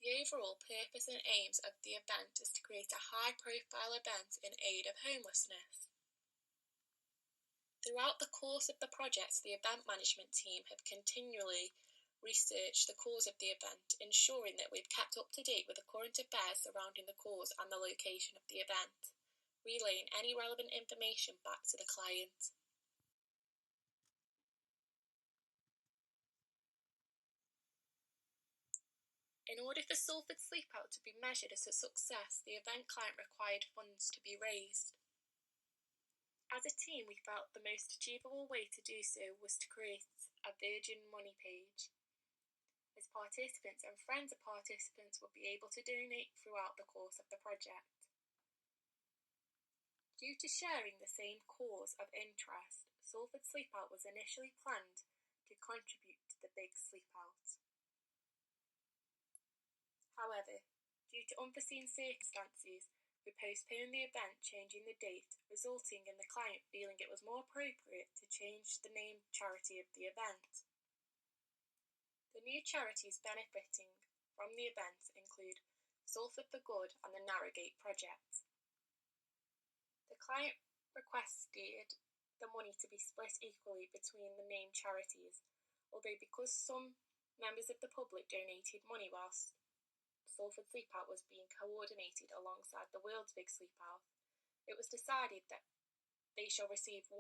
The overall purpose and aims of the event is to create a high-profile event in aid of homelessness. Throughout the course of the project, the event management team have continually researched the cause of the event, ensuring that we've kept up to date with the current affairs surrounding the cause and the location of the event, relaying any relevant information back to the client. In order for Salford Sleep Out to be measured as a success, the event client required funds to be raised. As a team, we felt the most achievable way to do so was to create a Virgin Money page, as participants and friends of participants would be able to donate throughout the course of the project. Due to sharing the same cause of interest, Salford Sleep Out was initially planned to contribute to the Big Sleep Out. However, due to unforeseen circumstances, we postponed the event, changing the date, resulting in the client feeling it was more appropriate to change the name charity of the event. The new charities benefiting from the event include Salford for Good and the Narrowgate Project. The client requested the money to be split equally between the named charities, although because some members of the public donated money whilst Salford Sleep Out was being coordinated alongside the World's Big Sleep Out, it was decided that they shall receive 1%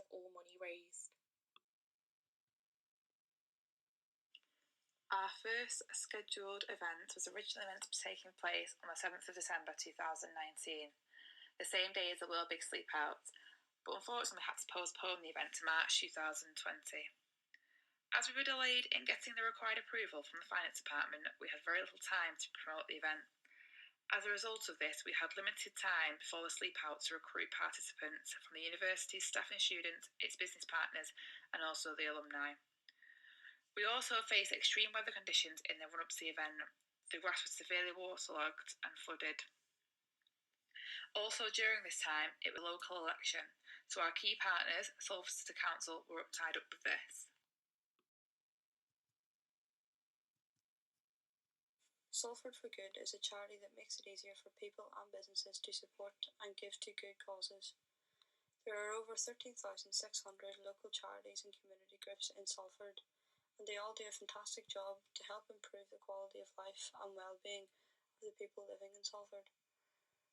of all money raised. Our first scheduled event was originally meant to be taking place on the 7th of December 2019, the same day as the World Big Sleep Out, but unfortunately had to postpone the event to March 2020. As we were delayed in getting the required approval from the Finance Department, we had very little time to promote the event. As a result of this, we had limited time before the Sleep Out to recruit participants from the university's staff and students, its business partners, and also the alumni. We also faced extreme weather conditions in the run-up to the event. The grass was severely waterlogged and flooded. Also during this time, it was a local election, so our key partners, Salford City Council, were tied up with this. Salford for Good is a charity that makes it easier for people and businesses to support and give to good causes. There are over 13,600 local charities and community groups in Salford, and they all do a fantastic job to help improve the quality of life and well-being of the people living in Salford.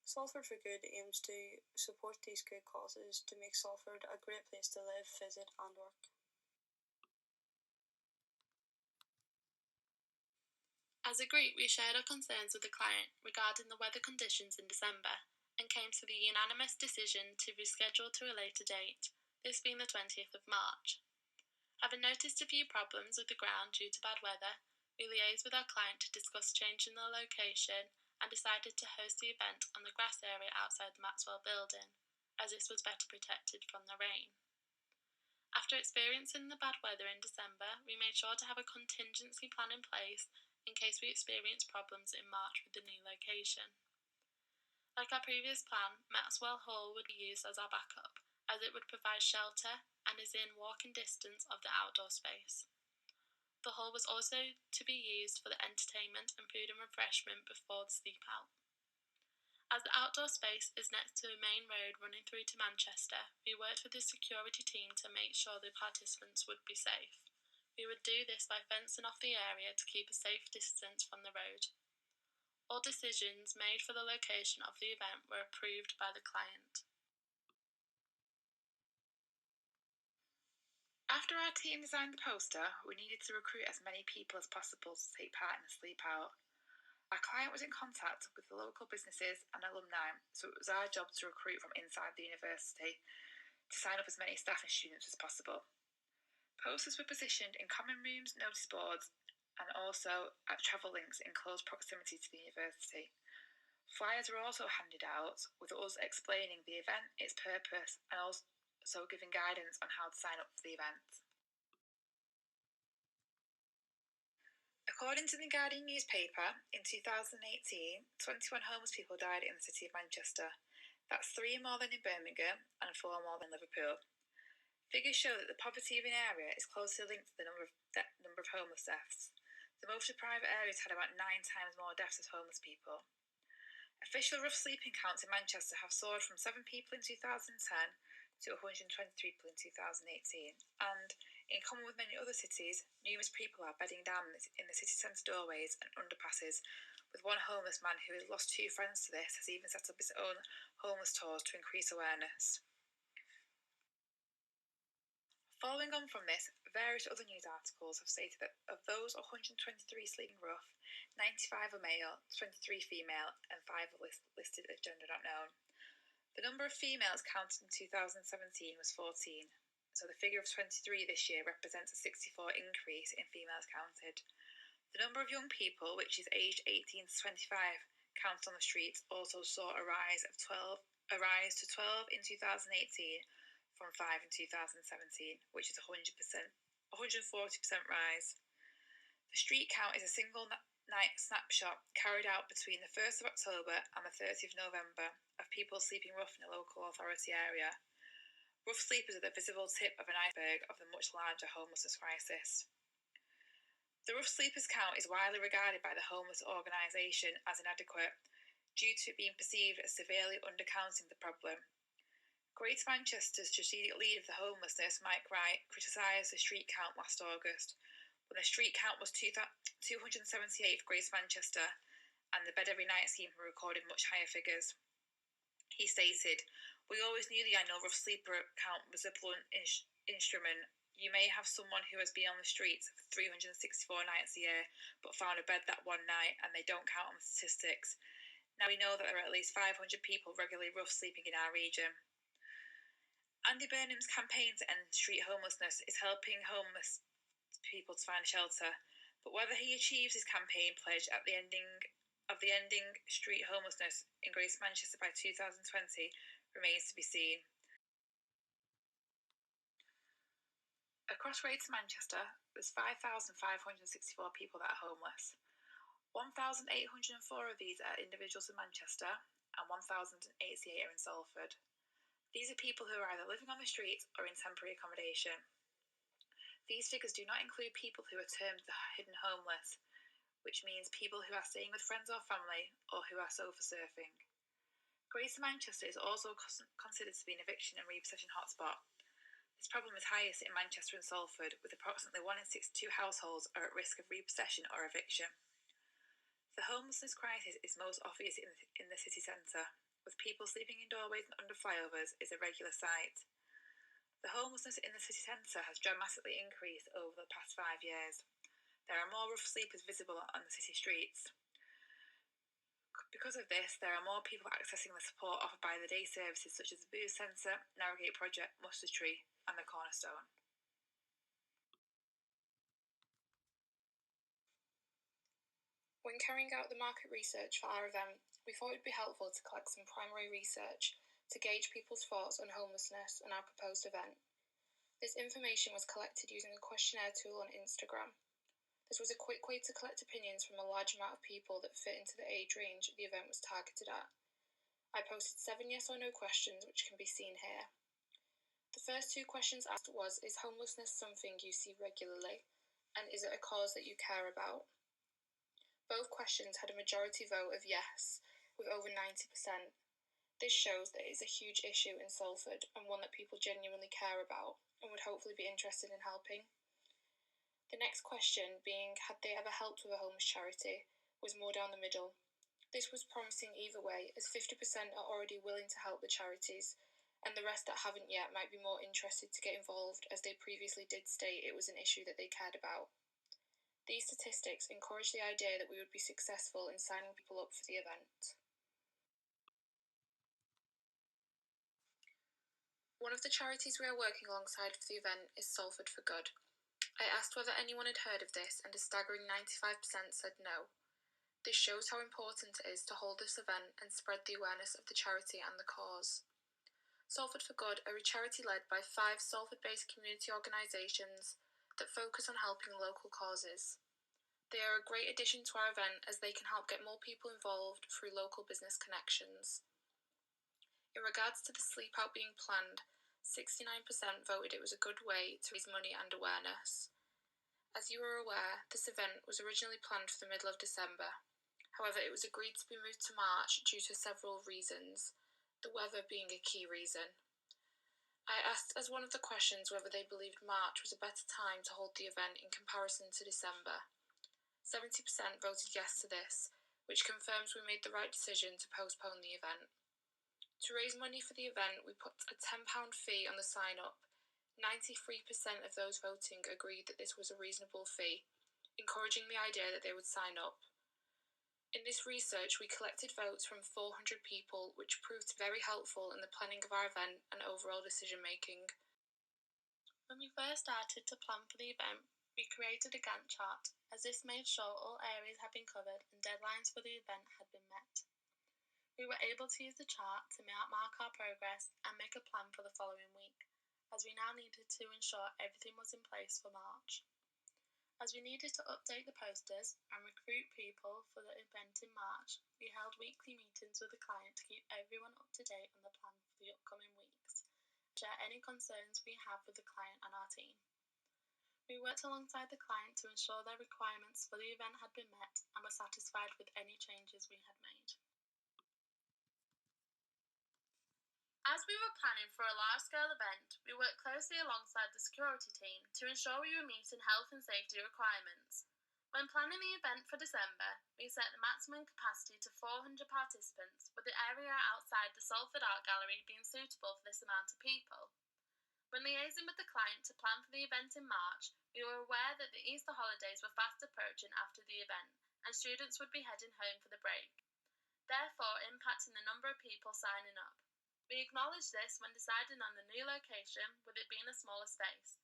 Salford for Good aims to support these good causes to make Salford a great place to live, visit and work. As a group, we shared our concerns with the client regarding the weather conditions in December and came to the unanimous decision to reschedule to a later date, this being the 20th of March. Having noticed a few problems with the ground due to bad weather, we liaised with our client to discuss changing the location and decided to host the event on the grass area outside the Maxwell building, as this was better protected from the rain. After experiencing the bad weather in December, we made sure to have a contingency plan in place in case we experienced problems in March with the new location. Like our previous plan, Maxwell Hall would be used as our backup, as it would provide shelter and is in walking distance of the outdoor space. The hall was also to be used for the entertainment and food and refreshment before the sleep out. As the outdoor space is next to a main road running through to Manchester, we worked with the security team to make sure the participants would be safe. We would do this by fencing off the area to keep a safe distance from the road. All decisions made for the location of the event were approved by the client. After our team designed the poster, we needed to recruit as many people as possible to take part in the Sleep Out. Our client was in contact with the local businesses and alumni, so it was our job to recruit from inside the university to sign up as many staff and students as possible. Posters were positioned in common rooms, notice boards, and also at travel links in close proximity to the university. Flyers were also handed out, with us explaining the event, its purpose, and also giving guidance on how to sign up for the event. According to the Guardian newspaper, in 2018, 21 homeless people died in the city of Manchester. That's 3 more than in Birmingham and 4 more than Liverpool. Figures show that the poverty of an area is closely linked to the number of homeless deaths. The move to private areas had about 9 times more deaths of homeless people. Official rough sleeping counts in Manchester have soared from 7 people in 2010 to 123 people in 2018, and, in common with many other cities, numerous people are bedding down in the city centre doorways and underpasses, with one homeless man who has lost 2 friends to this has even set up his own homeless tours to increase awareness. Following on from this, various other news articles have stated that of those 123 sleeping rough, 95 are male, 23 female, and 5 are listed as gender not known. The number of females counted in 2017 was 14, so the figure of 23 this year represents a 64 increase in females counted. The number of young people, which is aged 18 to 25, counted on the streets also saw a rise to 12 in 2018 from 5 in 2017, which is a 140% rise. The street count is a single night snapshot carried out between the 1st of October and the 30th of November of people sleeping rough in a local authority area. Rough sleepers are the visible tip of an iceberg of the much larger homelessness crisis. The rough sleepers count is widely regarded by the homeless organisation as inadequate due to it being perceived as severely undercounting the problem. Greater Manchester's strategic lead of the homelessness, Mike Wright, criticised the street count last August, when the street count was 278 for Greater Manchester, and the bed every night scheme recorded much higher figures. He stated, "We always knew the annual rough sleeper count was a blunt instrument. You may have someone who has been on the streets for 364 nights a year, but found a bed that one night, and they don't count on the statistics. Now we know that there are at least 500 people regularly rough sleeping in our region." Andy Burnham's campaign to end street homelessness is helping homeless people to find shelter, but whether he achieves his campaign pledge at the ending street homelessness in Greater Manchester by 2020 remains to be seen. Across Greater Manchester, there's 5,564 people that are homeless. 1,804 of these are individuals in Manchester and 1,088 are in Salford. These are people who are either living on the streets or in temporary accommodation. These figures do not include people who are termed the hidden homeless, which means people who are staying with friends or family or who are sofa surfing. Greater Manchester is also considered to be an eviction and repossession hotspot. This problem is highest in Manchester and Salford, with approximately 1 in 62 households are at risk of repossession or eviction. The homelessness crisis is most obvious in the city centre, with people sleeping in doorways and under flyovers is a regular sight. The homelessness in the city centre has dramatically increased over the past 5 years. There are more rough sleepers visible on the city streets. Because of this, there are more people accessing the support offered by the day services such as the Booth Centre, Narrowgate Project, Mustard Tree and the Cornerstone. When carrying out the market research for our event, we thought it would be helpful to collect some primary research to gauge people's thoughts on homelessness and our proposed event. This information was collected using a questionnaire tool on Instagram. This was a quick way to collect opinions from a large amount of people that fit into the age range the event was targeted at. I posted 7 yes or no questions, which can be seen here. The first 2 questions asked was, is homelessness something you see regularly, and is it a cause that you care about? Both questions had a majority vote of yes, with over 90%. This shows that it is a huge issue in Salford and one that people genuinely care about and would hopefully be interested in helping. The next question, being had they ever helped with a homeless charity, was more down the middle. This was promising either way, as 50% are already willing to help the charities, and the rest that haven't yet might be more interested to get involved, as they previously did state it was an issue that they cared about. These statistics encourage the idea that we would be successful in signing people up for the event. One of the charities we are working alongside for the event is Salford for Good. I asked whether anyone had heard of this, and a staggering 95% said no. This shows how important it is to hold this event and spread the awareness of the charity and the cause. Salford for Good are a charity led by 5 Salford-based community organisations that focus on helping local causes. They are a great addition to our event as they can help get more people involved through local business connections. In regards to the sleep out being planned, 69% voted it was a good way to raise money and awareness. As you are aware, this event was originally planned for the middle of December. However, it was agreed to be moved to March due to several reasons, the weather being a key reason. I asked as one of the questions whether they believed March was a better time to hold the event in comparison to December. 70% voted yes to this, which confirms we made the right decision to postpone the event. To raise money for the event, we put a £10 fee on the sign-up. 93% of those voting agreed that this was a reasonable fee, encouraging the idea that they would sign up. In this research, we collected votes from 400 people, which proved very helpful in the planning of our event and overall decision-making. When we first started to plan for the event, we created a Gantt chart, as this made sure all areas had been covered and deadlines for the event had been met. We were able to use the chart to mark our progress and make a plan for the following week, as we now needed to ensure everything was in place for March. As we needed to update the posters and recruit people for the event in March, we held weekly meetings with the client to keep everyone up to date on the plan for the upcoming weeks, and share any concerns we have with the client and our team. We worked alongside the client to ensure their requirements for the event had been met and were satisfied with any changes we had made. As we were planning for a large-scale event, we worked closely alongside the security team to ensure we were meeting health and safety requirements. When planning the event for December, we set the maximum capacity to 400 participants, with the area outside the Salford Art Gallery being suitable for this amount of people. When liaising with the client to plan for the event in March, we were aware that the Easter holidays were fast approaching after the event, and students would be heading home for the break, therefore impacting the number of people signing up. We acknowledged this when deciding on the new location, with it being a smaller space.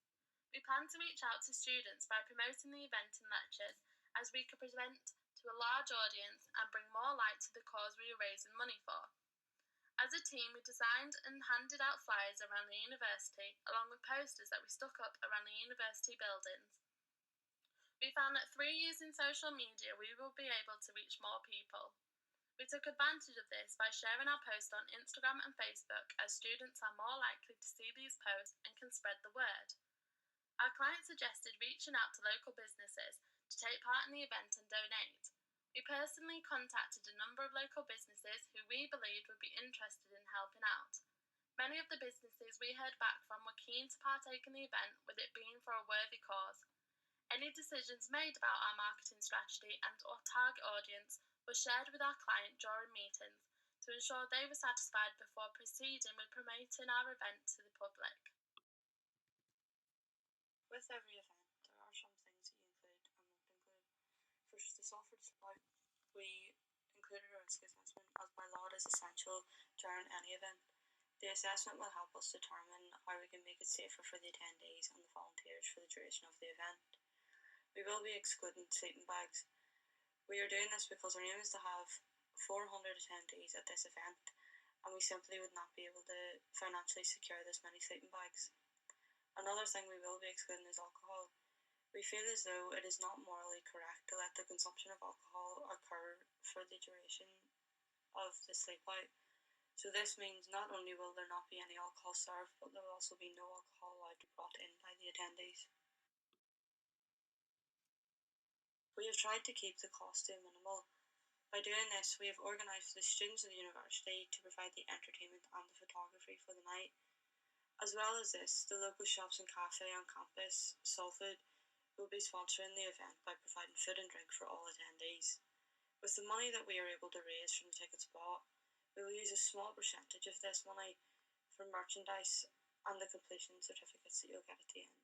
We planned to reach out to students by promoting the event in lectures, as we could present to a large audience and bring more light to the cause we were raising money for. As a team, we designed and handed out flyers around the university, along with posters that we stuck up around the university buildings. We found that through using social media, we will be able to reach more people. We took advantage of this by sharing our posts on Instagram and Facebook, as students are more likely to see these posts and can spread the word. Our client suggested reaching out to local businesses to take part in the event and donate. We personally contacted a number of local businesses who we believed would be interested in helping out. Many of the businesses we heard back from were keen to partake in the event, with it being for a worthy cause. Any decisions made about our marketing strategy and our target audience were shared with our client during meetings to ensure they were satisfied before proceeding with promoting our event to the public. With every event, there are some things that you include and won't include. For the Salford Sleep Out, we included a risk assessment, as by law it is essential during any event. The assessment will help us determine how we can make it safer for the attendees and the volunteers for the duration of the event. We will be excluding sleeping bags. We are doing this because our aim is to have 400 attendees at this event, and we simply would not be able to financially secure this many sleeping bags. Another thing we will be excluding is alcohol. We feel as though it is not morally correct to let the consumption of alcohol occur for the duration of the sleep out. So this means not only will there not be any alcohol served, but there will also be no alcohol allowed to be brought in by the attendees. We have tried to keep the cost to a minimal. By doing this, we have organised for the students of the university to provide the entertainment and the photography for the night. As well as this, the local shops and cafe on campus, Salford, will be sponsoring the event by providing food and drink for all attendees. With the money that we are able to raise from the tickets bought, we will use a small percentage of this money for merchandise and the completion certificates that you'll get at the end.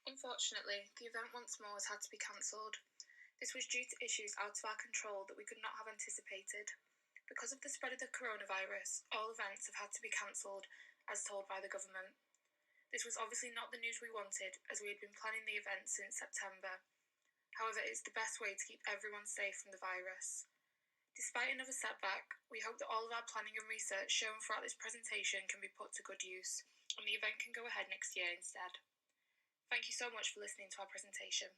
Unfortunately, the event once more has had to be cancelled. This was due to issues out of our control that we could not have anticipated. Because of the spread of the coronavirus, all events have had to be cancelled, as told by the government. This was obviously not the news we wanted, as we had been planning the event since September. However, it's the best way to keep everyone safe from the virus. Despite another setback, we hope that all of our planning and research shown throughout this presentation can be put to good use, and the event can go ahead next year instead. Thank you so much for listening to our presentation.